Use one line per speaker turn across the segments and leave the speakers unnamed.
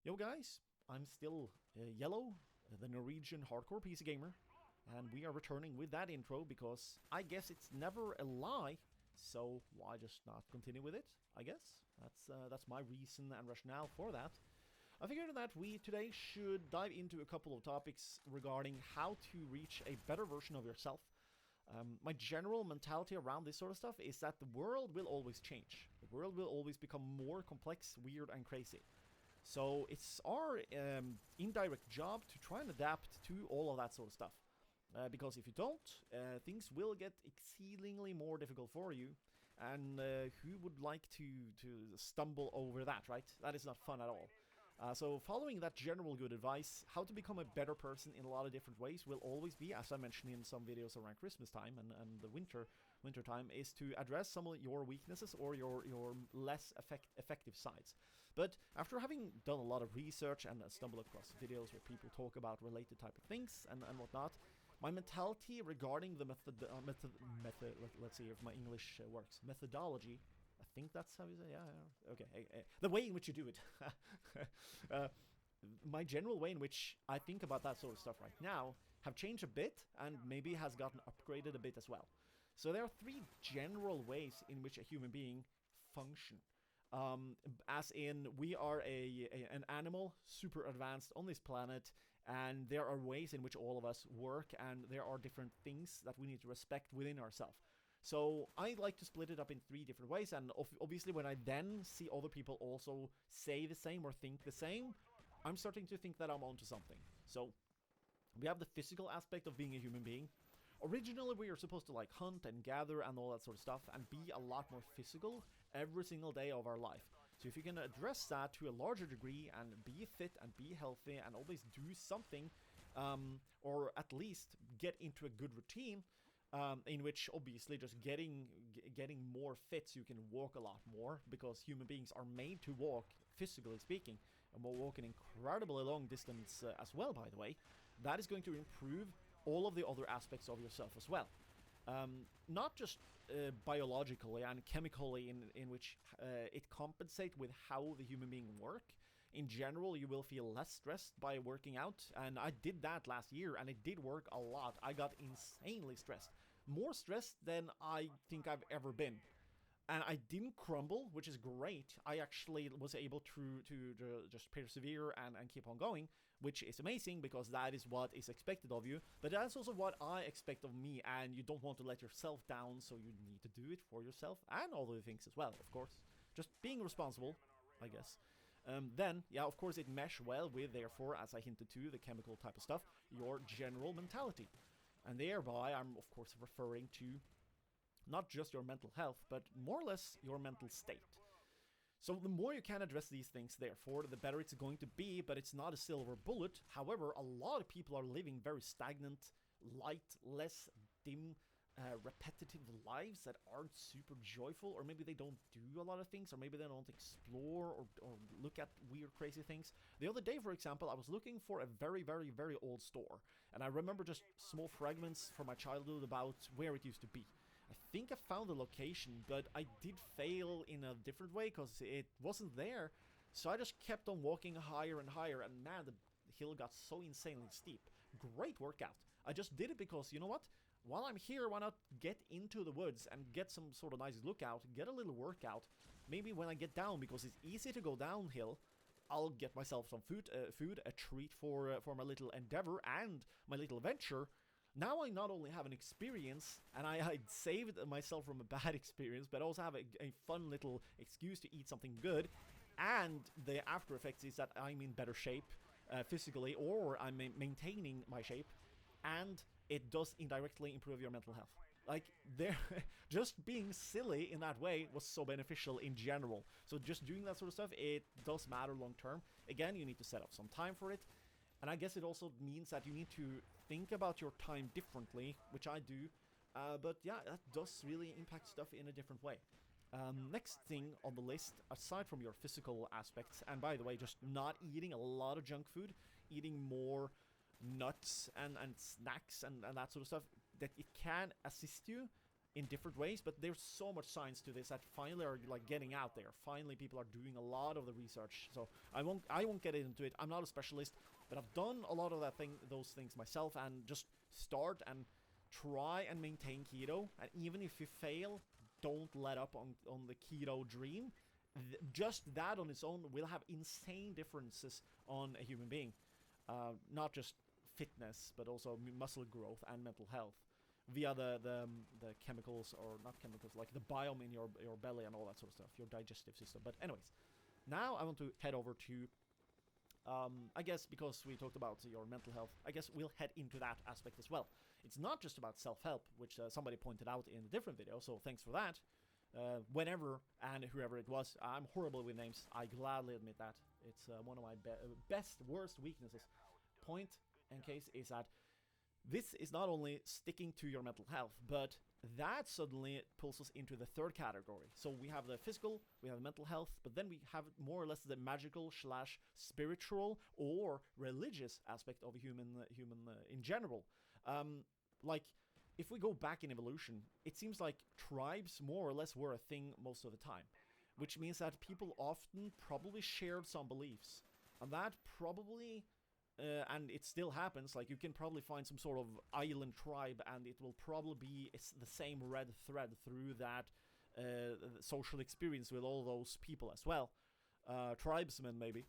Yo guys, I'm still Yellow, the Norwegian hardcore PC gamer, and we are returning with that intro because I guess it's never a lie, so why just not continue with it, I guess? That's my reason and rationale for that. I figured that we today should dive into a couple of topics regarding how to reach a better version of yourself. My general mentality around this sort of stuff is that the world will always change. The world will always become more complex, weird, and crazy. So it's our indirect job to try and adapt to all of that sort of stuff. Because if you don't, things will get exceedingly more difficult for you. And who would like to stumble over that, right? That is not fun at all. So following that general good advice, how to become a better person in a lot of different ways will always be, as I mentioned in some videos around Christmas time and the winter time, is to address some of your weaknesses or your less effective sides. But after having done a lot of research and stumbled across videos where people talk about related type of things and whatnot, my mentality regarding the let's see if my English works, methodology. I think that's how you say. Yeah. Okay. The way in which you do it. uh, my general way in which I think about that sort of stuff right now have changed a bit and maybe has gotten upgraded a bit as well. So there are three general ways in which a human being function. As in, we are an animal, super advanced on this planet, and there are ways in which all of us work, and there are different things that we need to respect within ourselves. So I like to split it up in three different ways, and obviously when I then see other people also say the same or think the same, I'm starting to think that I'm onto something. So we have the physical aspect of being a human being. Originally, we are supposed to like hunt and gather and all that sort of stuff and be a lot more physical every single day of our life. So if you can address that to a larger degree and be fit and be healthy and always do something, or at least get into a good routine, in which obviously just getting more fit so you can walk a lot more, because human beings are made to walk, physically speaking, and we'll walk an incredibly long distance as well, by the way. That is going to improve all of the other aspects of yourself as well. Not just biologically and chemically in which it compensates with how the human being work. In general, you will feel less stressed by working out, and I did that last year, and it did work a lot. I got insanely stressed. More stressed than I think I've ever been. And I didn't crumble, which is great. I actually was able to just persevere and keep on going, which is amazing because that is what is expected of you. But that's also what I expect of me, and you don't want to let yourself down, so you need to do it for yourself and all the things as well, of course. Just being responsible, I guess. Then, yeah, of course, it mesh well with, therefore, as I hinted to, the chemical type of stuff, your general mentality. And thereby, I'm, of course, referring to not just your mental health, but more or less your mental state. So the more you can address these things, therefore, the better it's going to be, but it's not a silver bullet. However, a lot of people are living very stagnant, light, less dim, repetitive lives that aren't super joyful, or maybe they don't do a lot of things, or maybe they don't explore or look at weird, crazy things. The other day, for example, I was looking for a very, very, very old store, and I remember just small fragments from my childhood about where it used to be. I think I found the location, but I did fail in a different way because it wasn't there. So I just kept on walking higher and higher, and man, the hill got so insanely steep. Great workout. I just did it because, you know what? While I'm here, why not get into the woods and get some sort of nice lookout, get a little workout. Maybe when I get down, because it's easy to go downhill, I'll get myself some food, a treat for my little endeavor and my little venture. Now I not only have an experience, and I saved myself from a bad experience, but I also have a fun little excuse to eat something good, and the after effects is that I'm in better shape physically, or I'm maintaining my shape, and it does indirectly improve your mental health. Like, just being silly in that way was so beneficial in general. So just doing that sort of stuff, it does matter long term. Again, you need to set up some time for it. And I guess it also means that you need to think about your time differently, which I do. But yeah, that does really impact stuff in a different way. Next thing on the list, aside from your physical aspects, and by the way, just not eating a lot of junk food, eating more nuts and snacks and that sort of stuff, that it can assist you in different ways, but there's so much science to this that finally are like getting out there. Finally, people are doing a lot of the research. So I won't get into it. I'm not a specialist, but I've done a lot of those things myself, and just start and try and maintain keto. And even if you fail, don't let up on the keto dream. Just that on its own will have insane differences on a human being. Not just fitness, but also muscle growth and mental health via the chemicals, or not chemicals, like the biome in your belly and all that sort of stuff, your digestive system. But anyways, now I want to head over to, I guess because we talked about your mental health, I guess we'll head into that aspect as well. It's not just about self-help, which somebody pointed out in a different video, so thanks for that. Whenever and whoever it was, I'm horrible with names, I gladly admit that. It's one of my worst weaknesses. Point and case is that this is not only sticking to your mental health, but that suddenly pulls us into the third category. So we have the physical, we have the mental health, but then we have more or less the magical / spiritual or religious aspect of human in general. Like, if we go back in evolution, it seems like tribes more or less were a thing most of the time, which means that people often probably shared some beliefs, and that probably and it still happens, like you can probably find some sort of island tribe and it will probably be the same red thread through that social experience with all those people as well. Tribesmen, maybe.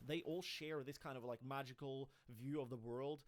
They all share this kind of like magical view of the world,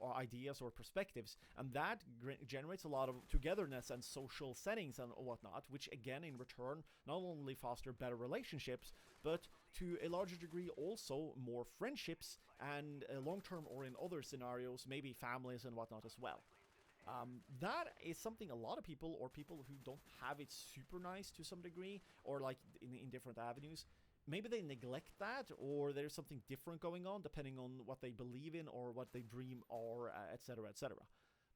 or ideas or perspectives, and that generates a lot of togetherness and social settings and whatnot, which again in return not only foster better relationships, but to a larger degree also more friendships, and long-term or in other scenarios maybe families and whatnot as well. That is something a lot of people, or people who don't have it super nice to some degree, or like in different avenues, maybe they neglect that, or there's something different going on depending on what they believe in or what they dream, or etc, etc.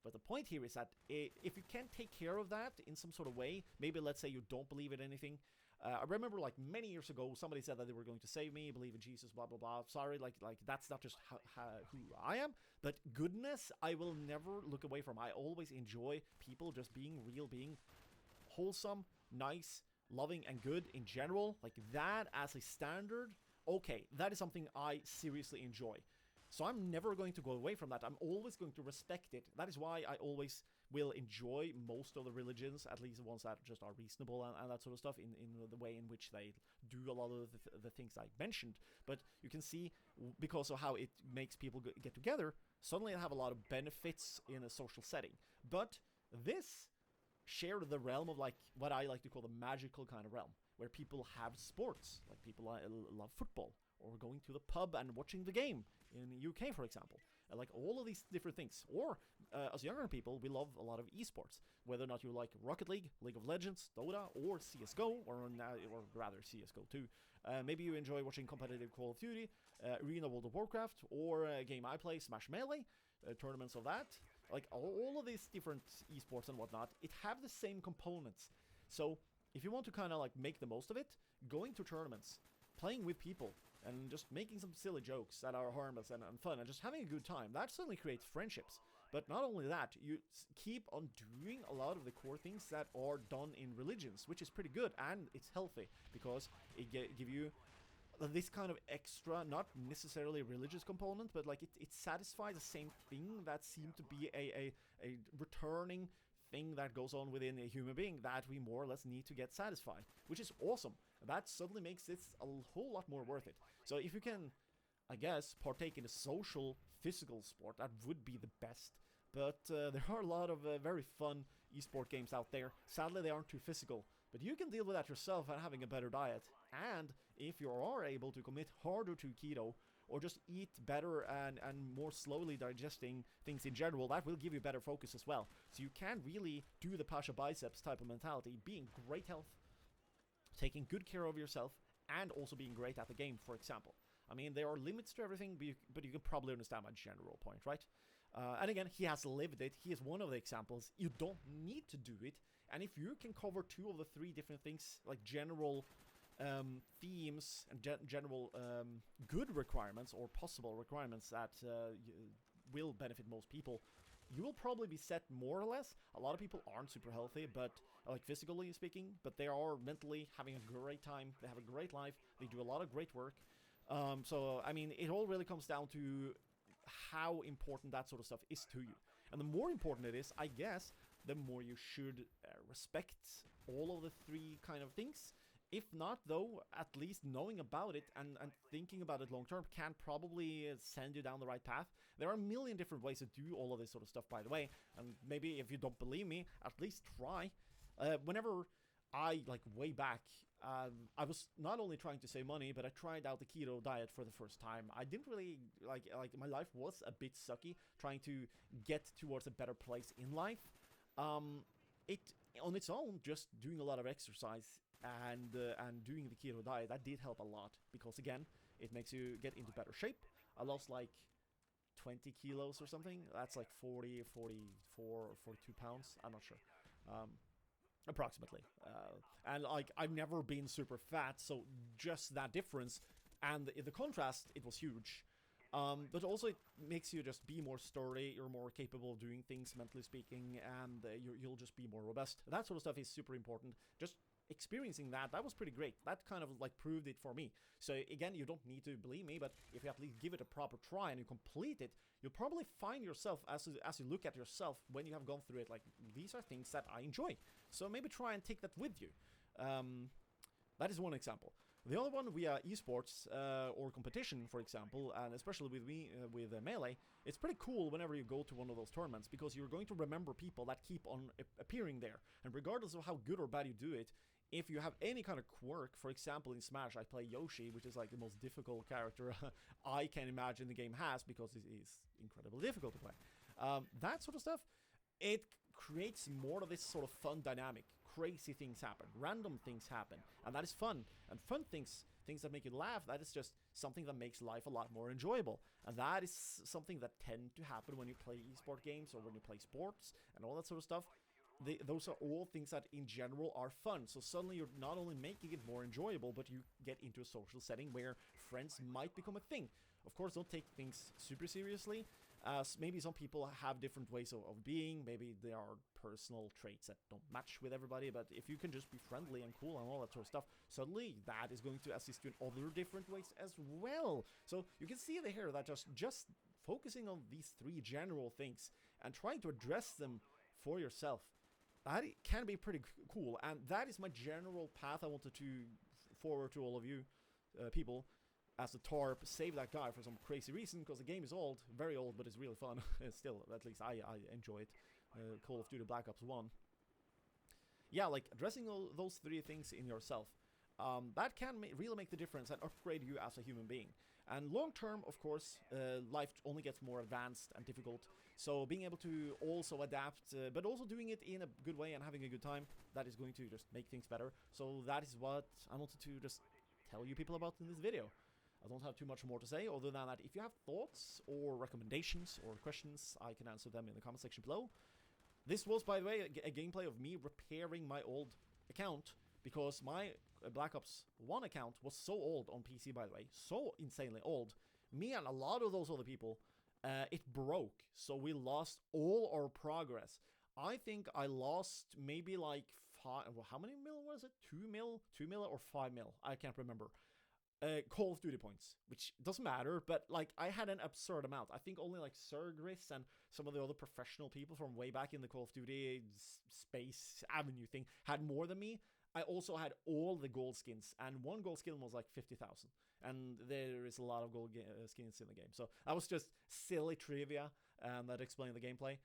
But the point here is that if you can't take care of that in some sort of way, maybe let's say you don't believe in anything. I remember like many years ago, somebody said that they were going to save me, believe in Jesus, blah, blah, blah. Sorry, like that's not just who I am. But goodness, I will never look away from. I always enjoy people just being real, being wholesome, nice, loving, and good in general. Like that as a standard, okay, that is something I seriously enjoy. So I'm never going to go away from that. I'm always going to respect it. That is why I always will enjoy most of the religions, at least the ones that just are reasonable and that sort of stuff, in the way in which they do a lot of the things I mentioned. But you can see, because of how it makes people get together, suddenly I have a lot of benefits in a social setting. But this shared the realm of like what I like to call the magical kind of realm, where people have sports, like people love football, or going to the pub and watching the game in the UK, for example. Like all of these different things. Or as younger people, we love a lot of esports, whether or not you like Rocket League, League of Legends, Dota, or CSGO, or rather CSGO 2. Maybe you enjoy watching competitive Call of Duty, Arena World of Warcraft, or a game I play, Smash Melee, tournaments of that. Like all of these different esports and whatnot, it have the same components. So if you want to kind of like make the most of it, going to tournaments, playing with people, and just making some silly jokes that are harmless and fun, and just having a good time, that certainly creates friendships. But not only that, you keep on doing a lot of the core things that are done in religions, which is pretty good, and it's healthy, because it give you this kind of extra, not necessarily religious component, but like it satisfies the same thing that seemed to be a returning thing that goes on within a human being that we more or less need to get satisfied, which is awesome. That suddenly makes this a whole lot more worth it. So if you can, I guess, partake in a social, physical sport, that would be the best. But there are a lot of very fun esport games out there. Sadly, they aren't too physical, but you can deal with that yourself and having a better diet. And if you are able to commit harder to keto, or just eat better and more slowly digesting things in general, that will give you better focus as well. So you can really do the Pasha Biceps type of mentality, be in great health, taking good care of yourself, and also being great at the game, for example. I mean, there are limits to everything, but you can probably understand my general point, right? And again, he has lived it. He is one of the examples. You don't need to do it. And if you can cover 2 of the 3 different things, like general themes and general good requirements or possible requirements that will benefit most people, you will probably be set more or less. A lot of people aren't super healthy, but like physically speaking, but they are mentally having a great time. They have a great life. They do a lot of great work. So I mean, it all really comes down to how important that sort of stuff is to you. And the more important it is, I guess, the more you should respect all of the three kind of things. If not, though, at least knowing about it and thinking about it long term can probably send you down the right path. There are a million different ways to do all of this sort of stuff, by the way. And maybe if you don't believe me, at least try. Whenever I, like, way back, I was not only trying to save money, but I tried out the keto diet for the first time. I didn't really, like my life was a bit sucky, trying to get towards a better place in life. It, on its own, just doing a lot of exercise and doing the keto diet, that did help a lot, because again, it makes you get into better shape. I lost like 20 kilos or something. That's like 40, 44 or 42 pounds. I'm not sure. Approximately. And like, I've never been super fat, so just that difference and the contrast, it was huge. But also it makes you just be more sturdy, you're more capable of doing things mentally speaking, and you'll just be more robust. That sort of stuff is super important. Just experiencing that was pretty great. That kind of like proved it for me. So again, you don't need to believe me, but if you at least give it a proper try and you complete it, you'll probably find yourself, as you look at yourself when you have gone through it, like, these are things that I enjoy. So maybe try and take that with you. That is one example. The other one via esports or competition, for example, and especially with me with Melee, it's pretty cool whenever you go to one of those tournaments, because you're going to remember people that keep on appearing there. And regardless of how good or bad you do it, if you have any kind of quirk, for example in Smash I play Yoshi, which is like the most difficult character I can imagine the game has, because it is incredibly difficult to play. That sort of stuff, it creates more of this sort of fun dynamic. Crazy things happen, random things happen, and that is fun. And fun things that make you laugh, that is just something that makes life a lot more enjoyable. And that is something that tend to happen when you play esport games or when you play sports and all that sort of stuff. Those are all things that in general are fun. So suddenly you're not only making it more enjoyable, but you get into a social setting where friends might become a thing. Of course, don't take things super seriously. Maybe some people have different ways of being. Maybe there are personal traits that don't match with everybody. But if you can just be friendly and cool and all that sort of stuff, suddenly that is going to assist you in other different ways as well. So you can see here that just focusing on these three general things and trying to address them for yourself, that can be pretty cool. And that is my general path I wanted to forward to all of you people. As a TARP, save that guy for some crazy reason, because the game is old, very old, but it's really fun. Still, at least I enjoy it. Call of Duty Black Ops 1. Yeah, like, addressing all those three things in yourself, that can really make the difference and upgrade you as a human being. And long term, of course, life only gets more advanced and difficult. So being able to also adapt, but also doing it in a good way and having a good time, that is going to just make things better. So that is what I wanted to just tell you people about in this video. I don't have too much more to say other than that if you have thoughts or recommendations or questions, I can answer them in the comment section below. This was, by the way, a gameplay of me repairing my old account, because my Black Ops 1 account was so old on PC, by the way, so insanely old. Me and a lot of those other people, it broke, so we lost all our progress. I think I lost maybe like how many mil was it? 2 mil or 5 mil? I can't remember. Call of Duty points, which doesn't matter, but like I had an absurd amount. I think only like Sergris and some of the other professional people from way back in the Call of Duty Space Avenue thing had more than me. I also had all the gold skins, and one gold skin was like 50,000, and there is a lot of gold skins in the game. So that was just silly trivia that explained the gameplay.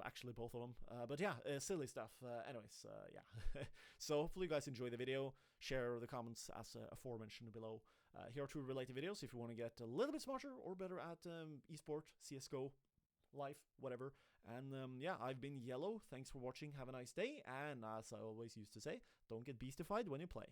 Actually both of them, but yeah, silly stuff. Anyways, yeah. So hopefully you guys enjoy the video. Share the comments as aforementioned below. Here are 2 related videos if you want to get a little bit smarter or better at esport, CSGO, life, whatever. And yeah, I've been Yellow. Thanks for watching. Have a nice day. And as I always used to say, don't get beastified when you play.